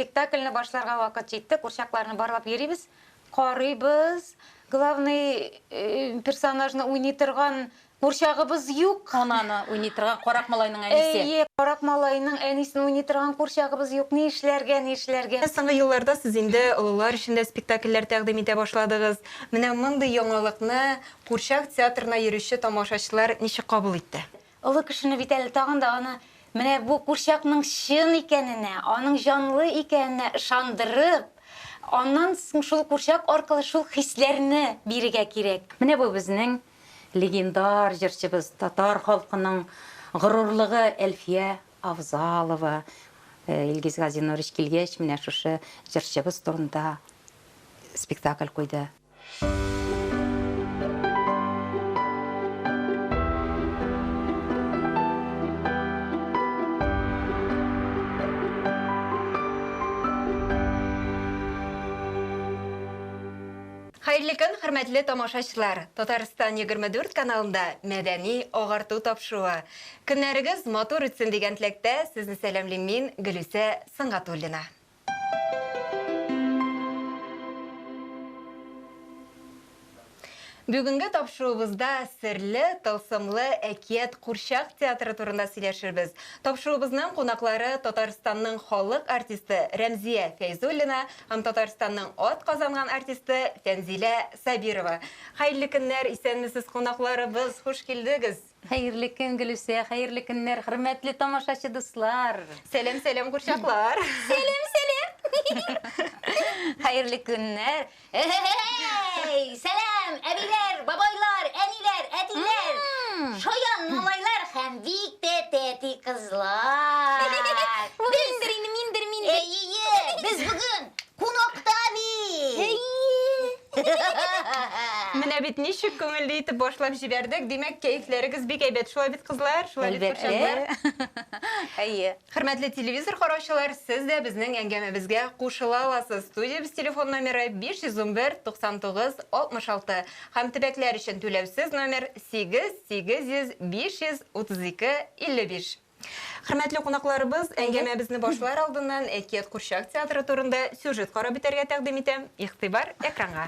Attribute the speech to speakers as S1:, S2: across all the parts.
S1: спектакльны башларга вакыт җитте. Курчакларны барлап йөрибез, карыйбыз. Главный персонажны уйный торган курчагыбыз юк.
S2: Ананы уйный торган карак малайның әнисе.
S1: Карак малайның әнисен уйный торган курчагыбыз юк. Ни эшләргә?
S3: Соңгы елларда сез инде олылар өчен спектакльләр тәкъдим итә башладыгыз. Менә мондый яңалыкны Курчак театрына йөрүче тамашачылар ничек кабул итте?
S1: Олы кешене бит әле тагын да аны менә бу курчакның чын икәненә, аның җанлы икәненә ышандырып, аннан соң шул курчак аркылы шул хисләрне бирергә кирәк.
S2: Менә бу безнең легендар җырчыбыз, татар халкының горурлыгы Әлфия Авзалова. Илгиз Газинович килгәч, менә шушы җырчыбыз турында спектакль куйды.
S3: Хәерле көн, хөрмәтле тамашачылар. Татарстан 24 каналында мәдәни агарту тапшыруы. Көннәрегез матур үтсен дигән теләктә сезне сәламлыйм мин, Гөлүсә Сыңгатуллина. Бүгінгі тапшыруыбызда серле, тылсымлы әкият Курчак театры турында сөйләшербез. Тапшыруыбызның кунаклары Татарстанның халык артисты Рәмзия Фәйзуллина һәм Татарстанның ат казанган артисты Фәнзилә Сабирова. Хәерле көннәр, исәнмесез кунакларыбыз, хуш килдегез.
S2: Хәерле көн, Гөлүсә, хәерле көннәр, хөрмәтле тамашачы дуслар.
S3: Сәлем, курчаклар.
S1: Хәерле көннәр.
S4: Сәлам, әбиләр, бабайлар, әниләр, әтиләр, шаян малайлар һәм бик тә тәти кызлар. Миндер. Без бүген кунакта бит.
S3: Менә бит ничек күңелле итеп башлап җибәрдек. Димәк, кәефләрегез бик әйбәт. Шулай бит, кызлар, шулай бит, курчаклар. Хөрмәтле телевизор караучылар, сез дә безнең әңгәмәбезгә кушыла аласыз. Студиябыз телефон номеры 511 99 66 һәм төбәкләр өчен түләүсез номер 800 532 55. Хөрмәтле кунакларыбыз, әңгәмәбезне башлар алдыннан әкият Курчак театры турында сюжет карап битәргә тәкъдим итәм. Игътибар экранга.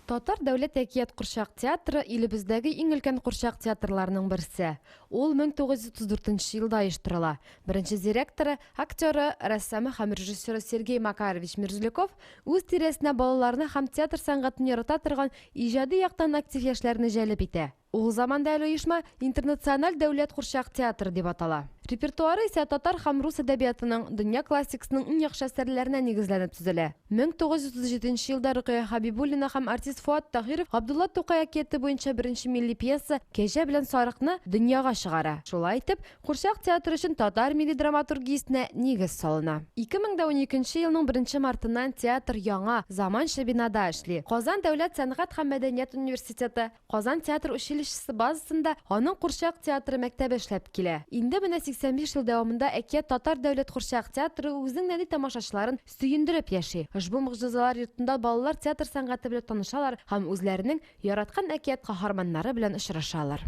S5: Татар дәүләт әкият Курчак театры илебездәге иң өлкән курчак театрларының берсе. Ул 1934 елда оештырыла. Беренче директоры, актеры, рәссамы һәм режиссеры Сергей Макарович Мерзляков үз тирәсенә балаларны һәм театр сәнгатен ярата торган иҗади яктан актив яшьләрне җәлеп итә. Ул заманда әле оешма Интернациональ дәүләт Курчак театры дип атала. Репертуары исә татар һәм рус әдәбиятының, дөнья классикасының иң яхшы әсәрләренә нигезләнеп төзелә. 1937 елда Рөкыя Хабибуллина һәм артист Фуат Таһиров Габдулла Тукай әкияте буенча беренче милли пьеса Кәҗә белән Сарыкны дөньяга чыгара. Шулай итеп, Курчак театры өчен татар милли драматургиясенә нигез салына. 2012 елның 1 мартыннан театр яңа, заманча бинада эшли. Казан дәүләт сәнгать һәм мәдәният университеты, Казан театр училищесы базасында аның Курчак театры мәктәбе эшләп килә. Инде менә 85 ел дәвамында әкият татар дәүләт Курчак театры үзенең нәни тамашачыларын сөендереп яши. Ошбу мөгъҗизалар йортында балалар театр сәнгате белән танышалар һәм үзләренең яраткан әкият каһарманнары белән очрашалар.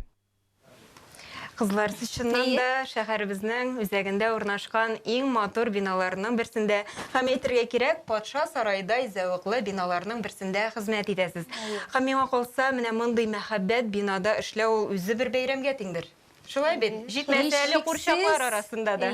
S3: Кызлар, сез чыннан да шәһәребезнең үзәгендә урнашкан иң матур биналарның берсендә, һәм әйтергә кирәк, патша сарайдай зәвыклы биналарның берсендә хезмәт итәсез. Һәм миңа калса, менә мондый мәхәббәт бинада эшләү ул үзе бер бәйрәмгә тиңдер. Шулай бит, җитмәсә әле курчаклар арасында да.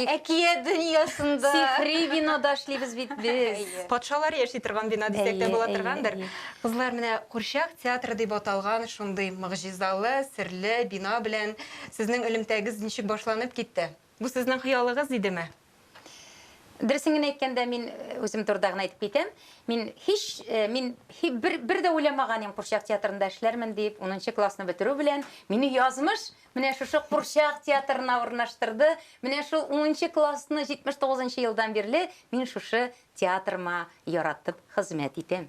S1: Әкият дөньясында
S2: Сихри бинада эшлибез бит без.
S3: Патшалар яши торган бина дисәк тә була торгандыр. Кызлар, менә Курчак театры дип аталган шундый мөгъҗизалы, серле бина белән сезнең элемтәгез ничек башланып китте? Бу сезнең хыялыгыз идеме?
S2: Дөресен әйткәндә, мин үзем турында гына әйтеп китәм. Мин бер дә уйламаганым Курчак театрында эшләрмен дип, 10нчы классны бетерү белән мине язмыш менә шушы Курчак театрына урнаштырды. Менә шул 10нчы классны 79нчы елдан бирле мин шушы театрыма яратып хезмәт итәм.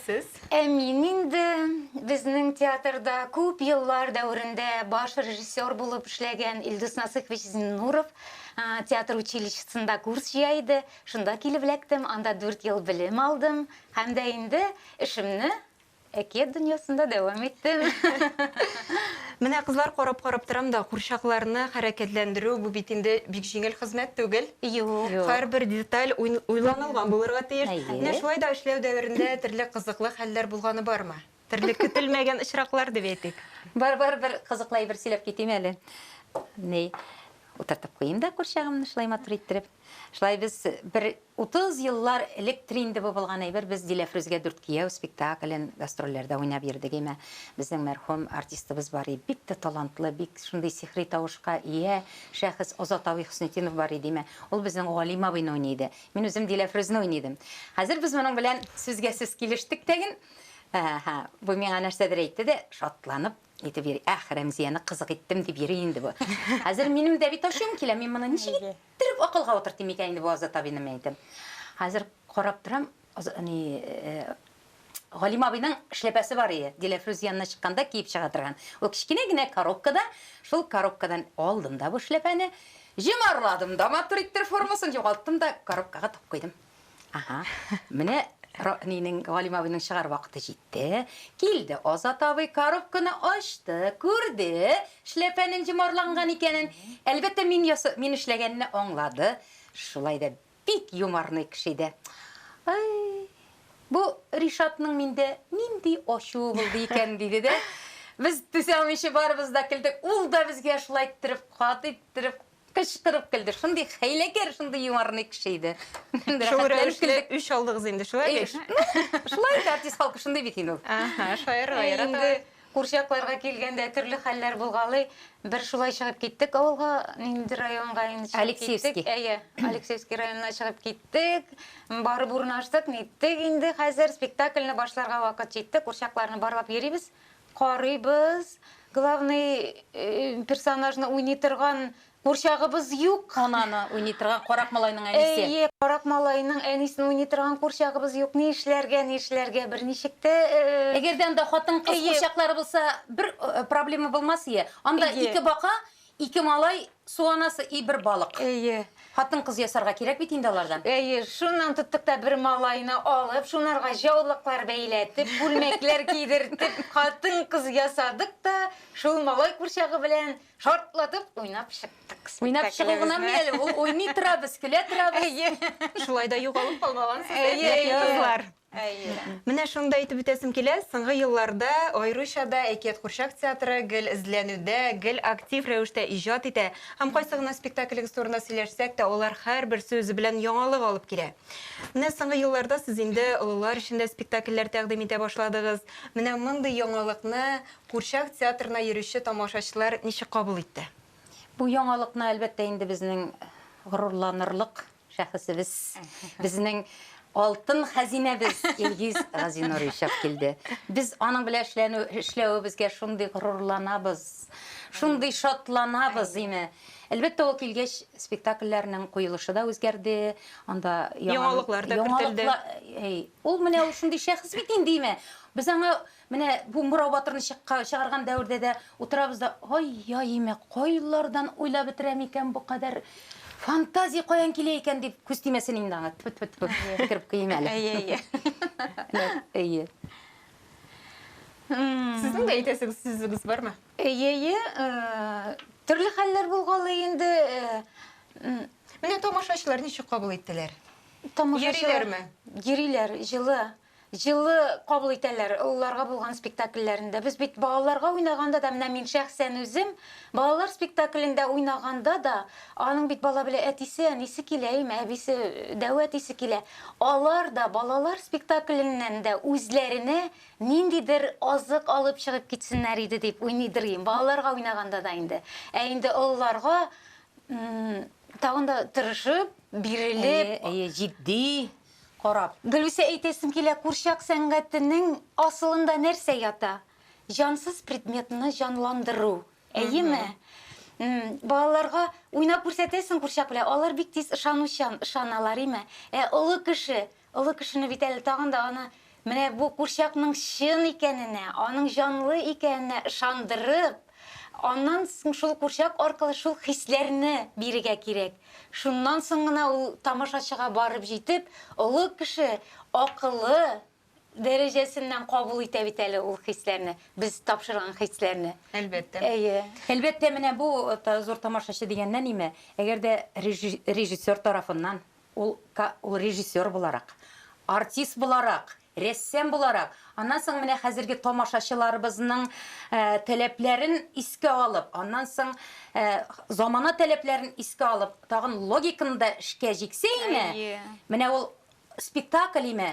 S3: Сез?
S1: Мин инде безнең театрда күп еллар дәврендә баш режиссер булып эшләгән Илдус Насыйхович Зиннуров театр училищесында курс җыйды. Шунда килеп эләктем, анда 4 ел белем алдым. Һәм дә инде эшемне әкият дөньясында дәвам иттем.
S3: Менә кызлар карап торам да, курчакларны хәрәкәтләндерү бу бит инде бик җиңел хезмәт түгел.
S1: Юк.
S3: Һәрбер деталь уйланылган булырга тиеш.
S2: Әйе.
S3: Менә шулай да эшләү дәверендә төрле кызыклы хәлләр булганы бармы? Төрле көтелмәгән очраклар дип әйтик.
S2: Бар бер кызыклай бер сөйләп китим әле. Ни, утыртып куйым да күршәгемне шулай матур иттереп. Шулай без бер 30 еллар элек тренде булган әйбер без Диләфрүзгә 4 кияү спектаклен гастрольләрдә уйнап йөрдек име. Безнең мәрхүм артистыбыз бар иде, бик тә талантлы, бик шундый сихри тавышка ия шәхес Азат Ави Хөснетдинов бар иде име. Ул безнең Галима абыйны уйнады. Мин үзем Диләфрүзне уйнадым. Хәзер без моның белән сүзгә сүз килештек тәген. Бу миңа нәрсәдер әйтте дә, шатланып әйтеп йөри. Рәмзияны кызык иттем дип йөри инде бу. Хәзер минем дә бит ашым килә, мин моны ничек иттереп акылга утыртым икән инде бу Азат абыйны әйтем. Хәзер карап торам, Галима абыйның эшләпәсе бар иде. Диләфрүз янына чыкканда киеп чыга торган. Ул кичкенә генә коробкада, шул коробкадан алдым да бу эшләпәне, җимарладым да матур иттереп формасын югалттым да коробкага тыгып куйдым. Менә Нинең Галима абыйның чыгар вакыты җитте. Килде Азат абый коробканы ачты, күрде, эшләпәнең җимарланган икәнен. Әлбәттә мин эшләгәнне аңлады. Шулай да бик юморный кеше иде. Ай, бу Ришатның миндә нинди ачу булды икән диде дә. Без түзәлмичә барыбыз да килдек. Ул да безгә шулай иттереп, кат иттереп кычкырып килде. Шундый хәйләкәр, шундый юморный кеше иде.
S3: Шулай үч алдыгыз инде, шулай.
S2: Шулай да артист халкы шундый бит инде ул.
S3: Шаярга ярата.
S1: Инде курчакларга килгәндә төрле хәлләр булгалый. Бер шулай чыгып киттек авылга, инде районга инде чыгып
S2: Алексеевский.
S1: киттек. Әйе, Алексеевский районына чыгып киттек. Барып урнаштык, ниттек инде хәзер спектакльне башларга вакыт җитте. Курчакларны барлап йөрибез, карыйбыз. Главный персонажны уйный торган курчагыбыз юк.
S2: Ананы уйный торган карак малайның әнисе.
S1: Әйе, карак малайның әнисен уйный торган курчагыбыз юк. Ни эшләргә берничек тә
S2: Әгәрдән дә хатын-кыз курчаклары булса, бер проблема булмас ие. Анда ике бака, ике малай, суанасы и бер балык.
S1: Әйе.
S2: Хатын-кыз ясарга кирәк бит инде алардан.
S1: Әйе, шуннан тоттык та бер малайны алып, шунарга җаулыклар бәйләтеп, бүлмәкләр кидертеп, хатын-кыз ясадык та, шул малай курчагы белән шартлатып уйнап чыктык.
S2: Уйнап чыгуына мәле, ул уйный торабыз, көлә торабыз.
S1: Әйе.
S3: Шулай да югалып калмагансыз.
S1: Әйе,
S3: кызлар.
S1: Әйе.
S3: Менә шунда әйтеп бетәсем килә, соңгы елларда аеруча да Әкият Курчак театры гел эзләнүдә, гел актив рәвештә иҗат итә. Һәм кайсы гына спектакльгез турында сөйләшсәк тә, алар һәрбер сүзе белән яңалык алып килә. Менә соңгы елларда сез инде олылар эчендә спектакльләр тәкъдим итә башладыгыз. Менә мондый яңалыкны Курчак театрына йөрүче тамашачылар ничек кабул итте?
S2: Бу яңалыкны әлбәттә инде безнең горурланырлык шәхесебез, безнең алтын хәзинәбез Илгиз Газинурович килде. Без аның белән эшләвебезгә шундый горурланабыз, шундый шатланабыз име. Әлбәттә ул килгәч спектакльләрнең куелышы да үзгәрде. Анда
S3: яңалыклар да кертелде.
S2: Ул менә ул шундый шәхес бит инде име. Без аңа менә бу Мурау батырны чыгарган дәвердә дә утырабыз да, ай, име, кайлардан уйлап бетерәм икән бу кадәр фантазия каян килә икән дип күз тимәсен инде аңа. Кирип кыйм әле.
S1: Әйе.
S2: Әйе.
S3: Сезнең дә әйтәсегез сүзегез бармы?
S1: Әйе, төрле хәлләр булгалы инде.
S3: Менә тамашачылар ничек кабул иттеләр?
S1: Йөриләрме? Йөриләр, җылы кабул итәләр. Улларга булган спектакльләрендә. Без бит балаларга уйнаганда да, менә мин шәхсән үзем балалар спектаклендә уйнаганда да, аның бит бала белән әтисе, әнисе килә, әбисе, дәвәтисе килә. Алар да балалар спектакленнән дә үзләренә ниндидер азык алып чыгып китсеннәр иде дип уйныйдыр. Балаларга уйнаганда да инде. Ә инде улларга тагын да тырышып, бирелеп,
S2: Җитди карап.
S1: Гөлүсә әйтәсем килә, курчак сәнгатенең асылында нәрсә ята? Жансыз предметны жанландыру. Әйеме? Балаларга уйнап күрсәтәсең курчак белән, алар бик тиз ышаналар име? Олы кешене бит әле тагын да аны менә бу курчакның чын икәненә, аның җанлы икәненә ышандырып, аннан соң шул курчак аркылы шул хисләрне бирергә кирәк. Шуннан соң гына ул тамашачыга барып җитеп, олы кеше акылы, дәрәҗәсеннән кабул итә бит әле ул хисләрне, без тапшырган хисләрне.
S3: Әлбәттә.
S2: Әлбәттә, менә бу зур тамашачы дигәннән ниме? Әгәр дә режиссер тарафыннан, ул режиссер буларак, артист буларак, рәссам буларак, аннан соң менә хәзерге тамашачыларыбызның таләпләрен искә алып, аннан соң замана таләпләрен искә алып, тагын логиканы да эшкә җиксә име, менә ул спектакль име,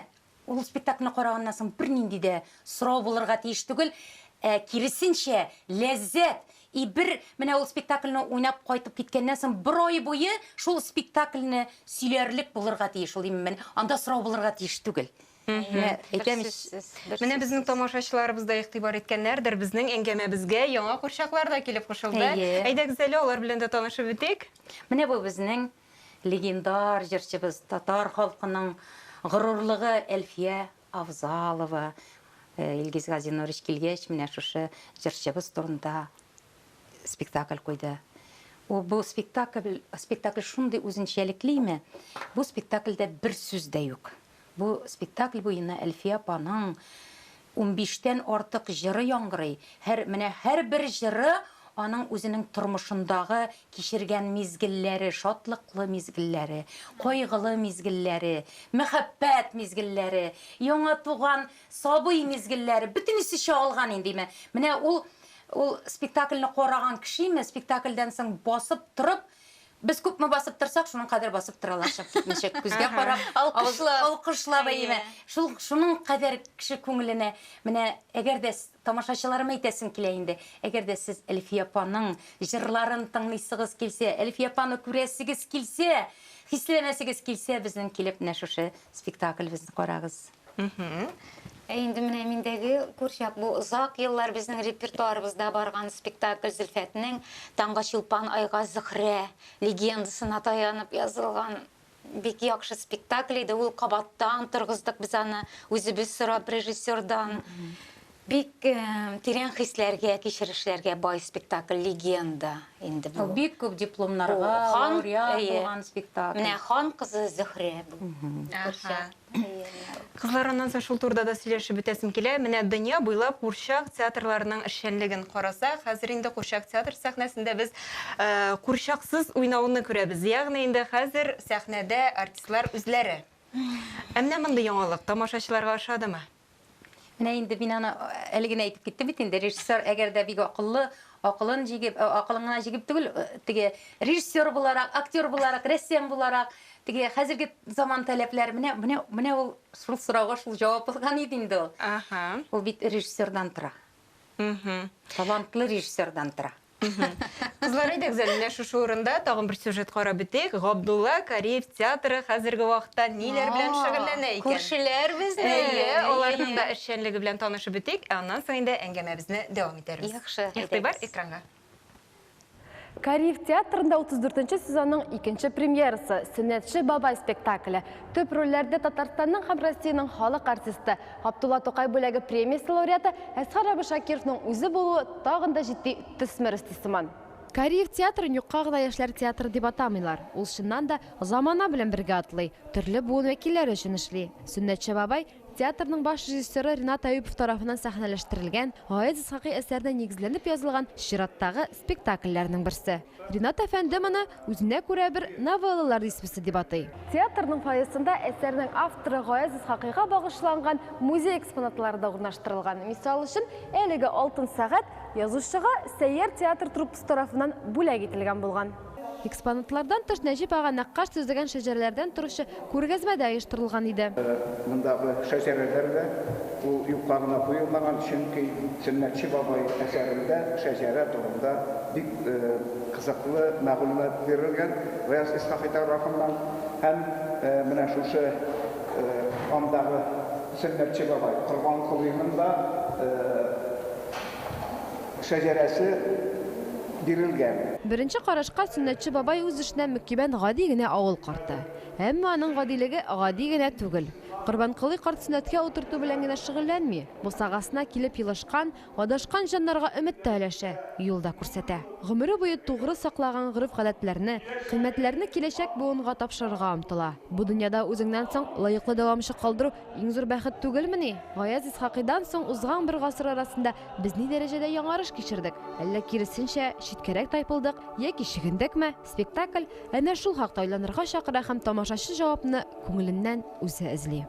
S2: ул спектакльне караганнан соң бернинди дә сорау булырга тиеш түгел, киресенчә ләззәт. И бер менә ул спектакльне уйнап кайтып киткәннән соң бер ай буе шул спектакльне сөйләрлек булырга тиеш, ул име, анда сорау булырга тиеш түгел.
S3: Менә безнең тамашачыларыбыз да игътибар иткәннәрдер, безнең әңгәмәбезгә яңа курчаклар да килеп кушылды. Әйдәгез әле алар белән дә танышып үтик.
S2: Менә бу безнең легендар җырчыбыз, татар халкының горурлыгы Әлфия Авзалова. Илгиз Газинович килгәч, менә шушы җырчыбыз турында спектакль куйды. Бу спектакль шундый үзенчәлеклеме? Бу спектакльдә бер сүз дә юк. Бу спектакль буена Әлфия апаның 15-тән артык җыры яңгырый. Һәр бер җыры аның үзенең тормышындагы кичергән мизгелләре, шатлыклы мизгелләре, кайгылы мизгелләре, мәхәббәт мизгелләре, яңа туган сабый мизгелләре, бөтенесе чагылган инде. Менә ул спектакльне караган кешеме, спектакльдән соң басып торып, biz күпме басып торсак, шуның кадәр басып торалар, китмичә күзгә карап, алкышлап әйме. Шуның кадәр кеше күңеленә, менә әгәр дә тамашачыларым әйтәсем килә инде, әгәр дә сез Әлфия апаның җырларын тыңлыйсыгыз килсә, Әлфия апаны күрәсегез килсә, хисләнәсегез килсә, безнең килеп менә шушы спектакльбезне карагыз.
S1: Инде менә миндәге күршәк бу озак еллар безнең репертуарыбызда барган спектакль Зөлфәтнең Таңга чулпан, айга зөһрә легендасына таянып язылган бик яхшы спектакль иде. Ул кабаттан торгыздык без аны үзебез сорап режиссердан. Бик тирән хисләргә, кичерешләргә бай спектакль легенда инде бу.
S2: Бик күп дипломнарга лауреат булган спектакль.
S1: Менә хан кызы Зөһрә бу.
S3: Кызларыннан соң шул турда да сөйләшеп бетәсем килә. Менә дөнья буйлап курчак театрларының эшчәнлеген карасак, хәзер инде курчак театр сәхнәсендә без курчаксыз уйнауны күрәбез. Ягъни инде хәзер сәхнәдә артистлар үзләре. Әмма монда яңалык тамашачыларга ошадымы?
S2: Менә инде мин аны әлегенә әйтеп киттем бит инде, режиссер әгәр дә бик акылын гына җигеп түгел, теге режиссер буларак, актер буларак, рәссам буларак, теге хәзерге заман таләпләре менә ул шул сорауга шул җавап булган иде инде ул. Ул бит режиссердан тора. Талантлы режиссердан тора.
S3: Кызлар, әйдәгез әле шушы урында тагын бер сюжет карап бетик. Габдулла Кариев театры хәзерге вакытта ниләр белән шөгыльләнә икән?
S1: Күршеләр безне.
S3: Аларның да эшчәнлеге белән танышып бетик. Аннан соң инде әңгәмәбезне дәвам итәрбез.
S1: Яхшы.
S3: Игътибар экранга.
S5: Кариев театрында 34-нче сезонның 2-нче премьерасы «Сөннәтче бабай» спектакле. Төп рольләрдә Татарстанның һәм Россиянең халык артисты Габдулла Тукай бүләге премиясе лауреаты Әсгар Абышакировның үзе булуы тагын да җитди төсмер истисман. Кариев театрын юкка гына яшьләр театры дип атамыйлар. Ул чыннан да замана белән бергә атлый, төрле буын вәкилләре өчен эшли. «Сөннәтче бабай» театрның баш режиссеры Ринат Аюпов тарафыннан сәхнәләштерелгән, Гаез Исхакый әсәренә нигезләнеп язылган чираттагы спектакльләрнең берсе. Ринат әфәнде моны үзенә күрә бер новеллалар дисбесе дип атый. Театрның фойесында әсәрнең авторы Гаез Исхакыйга багышланган музей экспонатлары да урнаштырылган. Мисал өчен, әлеге алтын сәгать язучыга Сәйяр театр труппасы тарафыннан бүләк ителгән булган. Экспонатлардан тыш Нәҗип ага нәккаш төзегән шәҗәрәләрдән торучы күргәзмә дә оештырылган иде.
S6: Мондагы шәҗәрәләрдә ул юкка гына куелмаган, чөнки Сөннәтче бабай әсәрендә шәҗәрә турында бик кызыклы мәгълүмат бирелгән. Гаез Исхакый тарафыннан һәм менә шушы андагы Сөннәтче бабай Корбан Кулыйның да шәҗәрәсе бирелгән. Беренче карашка Сөннәтче бабай үз эшенә мөкибән гади генә авыл карты. Әмма аның гадилеге гади генә түгел.
S5: Корбанколый карт сүннәткә утырту белән генә шөгыльләнми. Бусагасына килеп елышкан, адашкан җаннарга өмет тәләшә, юлда күрсәтә. Гомере буе тугры саклаган гореф-гадәтләрне, кыйммәтләрне киләчәк буынга тапшырырга омтыла. Бу дөньяда үзеңнән соң лаеклы дәвамчы калдыру иң зур бәхет түгелмени? Гаяз Исхакыйдан соң узган бер гасыр арасында без ни дәрәҗәдә яңарыш кичердек? Әллә киресенчә читкәрәк тайпылдык яки чигендекме? Спектакль әнә шул хакта уйланырга чакыра һәм тамашачы җавапны күңеленнән үзе эзли.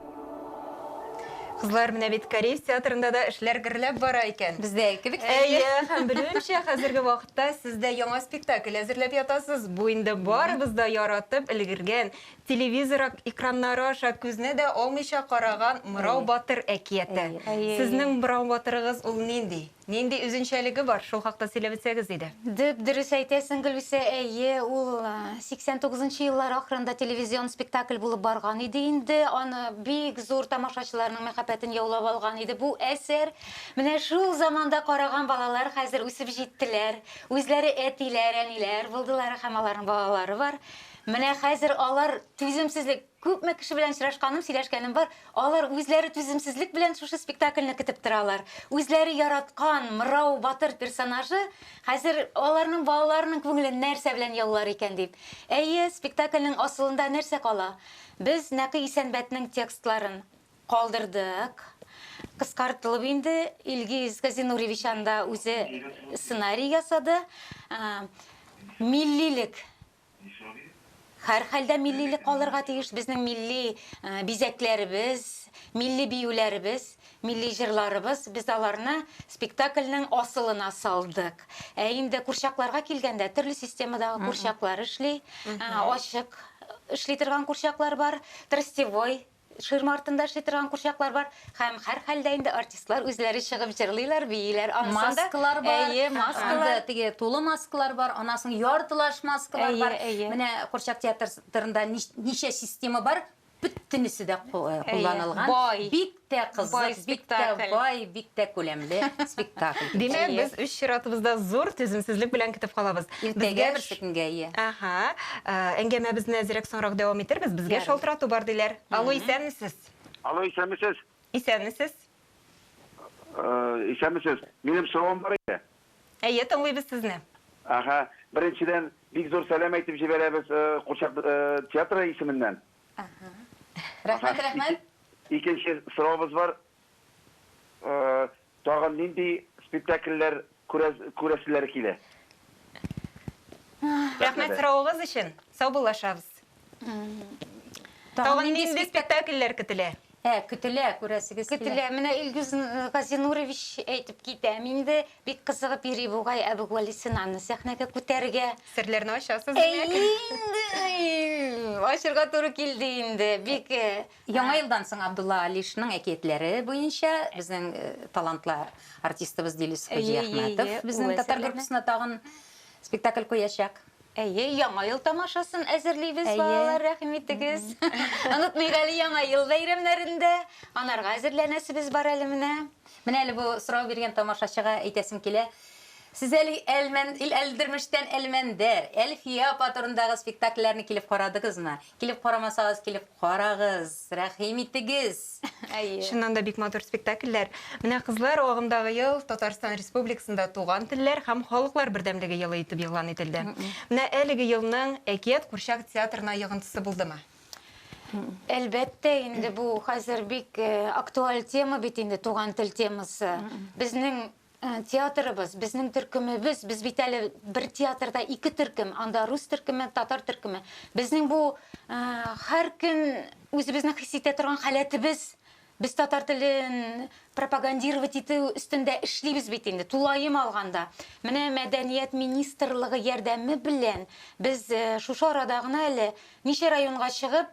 S3: Кызлар, менә бит Корея театрында да эшләр гөрләп бара икән.
S2: Бездә кебек.
S3: Әйе, һәм белүемчә, хәзерге вакытта сездә яңа спектакль әзерләп ятасыз. Бу инде барыбыз да яратып өлгергән. Телевизор экраннары аша күзне дә алмыйча караган Мырау Батыр әкияте. Сезнең Мырау Батырыгыз ул нинди? Нинди үзенчәлеге бар? Шул хакта сөйләп үтсәгез иде.
S1: Дөрес әйтәсең, Гөлвисә, әйе, ул 89-нчы еллар ахырында телевизион спектакль булып барган иде инде. Аны бик зур тамашачыларның мәхәббәтен яулап алган иде. Бу әсәр менә шул заманда караган балалар хәзер үсеп җиттеләр. Үзләре әтиләр, әниләр булдылар һәм аларның балалары бар. Менә хәзер алар түземсезлек, күпме кеше белән очрашканым, сөйләшкәнем бар. Алар үзләре түземсезлек белән шушы спектакльне көтеп торалар. Үзләре яраткан Мырау Батыр персонажы хәзер аларның балаларының күңелен нәрсә белән яулар икән дип. Әйе, спектакльнең асылында нәрсә кала? Без Нәкый Исәнбәтнең текстларын калдырдык. Кыскартылып инде, Илгиз Газинуревич анда үзе сценарий ясады. Миллилек. Һәр хәлдә миллилек калырга тиеш. Безнең милли бизәкләребез, милли биюләребез, милли җырларыбыз, без аларны спектакльнең асылына салдык. Инде курчакларга килгәндә төрле системадагы курчаклар эшли, ачык эшли торган курчаклар бар, тростевой ширма артында эшли торган курчаклар бар, һәм һәр хәлдә инде артистлар үзләре чыгып җырлыйлар, бийләр,
S2: Маскалар бар,
S1: әйе, маскалар.
S2: Теге тулы маскалар бар, анасын яртылаш маскалар бар. Менә Курчак театрында ничә система бар, бөтенесе дә кулланылган. Бик тә кызык, бик тә бай, бик тә күләмле спектакль.
S3: Димәк, без үз чиратыбызда зур түземсезлек белән көтеп калабыз.
S2: Иртәгә берсекөнгә ия.
S3: Аха, әңгәмәбезне әзрәк соңрак дәвам итәрбез. Безгә шалтырату бар диләр. Алло, исәнмесез?
S7: Алло, исәнмесез?
S3: Исәнмесез?
S7: Исәнмесез? Минем соравым бар иде.
S3: Әйе, тыңлыйбыз сезне.
S7: Аха, беренчедән бик зур сәлам әйтеп җибәрәбез Курчак театры исеменнән.
S2: Рәхмәт, рәхмәт.
S7: Икенче соравыбыз бар. Тагын нинди спектакльләр күрәселәр килә?
S3: Рәхмәт соравыгыз өчен. Сау булашабыз. Тагын нинди спектакльләр көтелә?
S2: Көтелә, күрәсегез килә.
S1: Көтелә, менә Илгиз Газинурович әйтеп китәм инде, бик кызыгып йөри бугай Әбүгали Сынанны сәхнәгә күтәргә.
S3: Серләрне ачасыз димәк.
S1: Ашырга туры килде инде. Бик
S2: Яңа елдан соң Абдулла Алишның әкиятләре буенча безнең талантлы артистыбыз Дилис Хаҗи Әхмәтов безнең татар группасына тагын спектакль куячак.
S1: Әйе, яңа ел тамашасын әзерлибез, балалар, рәхим итегез. Онытмыйк әле яңа ел бәйрәмнәрендә. Анарга әзерләнәсебез бар әле менә.
S2: Менә әле бу сорау биргән тамашачыга әйтәсем килә. Сез әле Элдермештән Әлмәндәр, Әлфия апа турындагы спектакльләрне килеп карадыгызмы? Килеп карамасагыз, килеп карагыз, рәхим итегез.
S3: Шуннан да бик матур спектакльләр. Менә кызлар, агымдагы ел Татарстан Республикасында туган телләр һәм халыклар бердәмлеге елы итеп игълан ителде. Менә әлеге елның әкият Курчак театрына йогынтысы булдымы?
S1: Әлбәттә, инде бу хәзер бик актуаль тема бит инде, туган тел темасы. Безнең театрыбыз, безнең төркемебез, без бит әле бер театрда ике төркем, анда рус төркеме, татар төркеме. Безнең бу һәр көн үзебезне хис итә торган халәтебез, без татар телен пропагандировать итү өстендә эшлибез бит инде, тулайым алганда. Менә Мәдәният министрлыгы ярдәме белән без шушы арада гына әле ничә районга чыгып,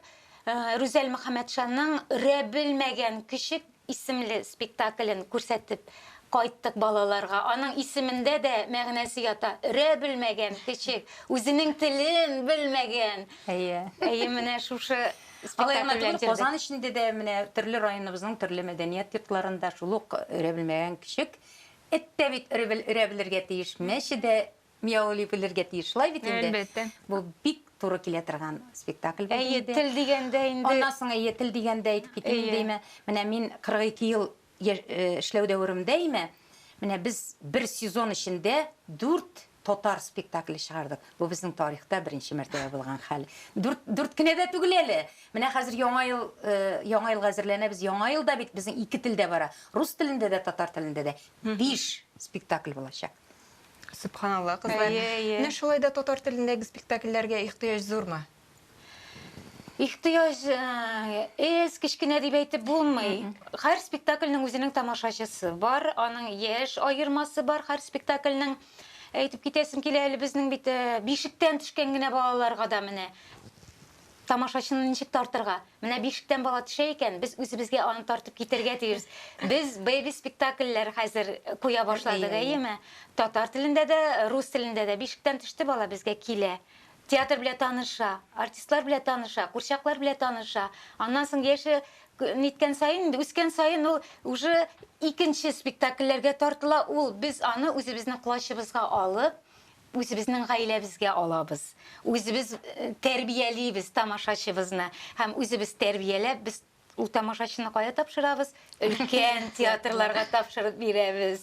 S1: Рүзәл Мөхәммәтшанның Рәбелмәгән кичек исемле спектаклен күрсәтеп кайттык балаларга. Аның исемендә дә мәгънәсе ята. Рәбелмәгән кичек, үзенең телен белмәгән. Әйе, менә шушы спектакль белән
S2: Казан эчендә дә менә төрле районыбызның төрле мәдәният йортларында шул ук рәбелмәгән кичек. Әттә бит рәбелергә тиеш, мәче дә мияулый белергә тиеш. Шулай бит инде. Бу бик туры килә торган спектакль булды
S1: Әйе,
S2: инде.
S1: тел дигәндә инде.
S2: Аннан соң әйе, тел дигәндә әйтеп китим
S1: Әйе.
S2: димме. Менә мин 42 ел эшләү дәверемдәйме. Менә без бер сезон эчендә 4 татар спектакле чыгардык. Бу безнең тарихта беренче мәртәбә булган хәл. 4 кенә дә түгел әле. Менә хәзер яңа ел хәзерләнәбез. Яңа елда бит безнең 2 телдә бара. Рус телендә дә, татар телендә дә 5 спектакль булачак.
S3: Субханалла, кызлар. Менә шулай да татар телендәге спектакльләргә ихтыяҗ зурмы?
S1: Ихтыяж кечкенә дип әйтеп булмый. Һәр спектакльнең үзенең тамашачысы бар, аның яшь аермасы бар һәр спектакльнең. Әйтеп китәсем килә әле безнең бит бишектән төшкән генә балаларга да менә тамашачыны ничек тартырга. Менә бишектән бала төшә икән, без үзебезгә аны тартып китергә тиеш. Без бэби спектакльләр хәзер куя башладык, әйеме? Татар телендә дә, рус телендә дә бишектән төште бала безгә килә. Театр белән таныша, артистлар белән таныша, курчаклар белән таныша. Аннан соң яше ниткән сайын, үскән сайын ул уже икенче спектакльләргә тартыла. Ул без аны үзебезнең класчыбызга алып, үзебезнең гаиләбезгә алабыз. Үзебез тәрбиялибез тамашачыбызны һәм үзебез тәрбияләп, без ул тамашачыны кая тапшырабыз? Өлкән театрларга тапшырып бирәбез.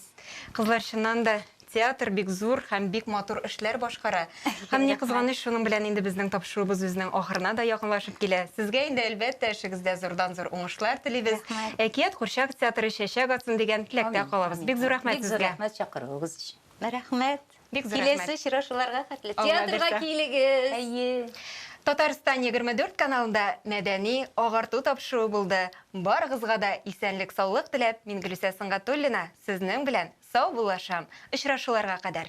S3: Кызлар, чыннан да театр бик зур һәм бик матур эшләр башкара. Һәм ни кызганыч, шуның белән инде безнең тапшыруыбыз үзенең ахырына да якынлашып килә. Сезгә инде әлбәттә эшегездә зурдан-зур уңышлар телибез. Әкият Курчак театры чәчәк атсын дигән теләктә калабыз. Бик зур рәхмәт
S2: Бик зур
S3: сезгә.
S2: рәхмәт чакыруыгыз өчен.
S1: Рәхмәт.
S3: Бик зур
S1: Киләсе
S3: рәхмәт.
S1: очрашуларга хәтле.
S3: Алла
S1: Театрга
S3: бирсә.
S1: килегез.
S2: Әйе.
S3: Татарстан 24 каналында мәдәни агарту тапшыруы булды. Барыгызга да исәнлек, саулык теләп, мин Гөлүсә Сыңгатуллина сезнең белән сау булашам. Очрашуларга кадәр.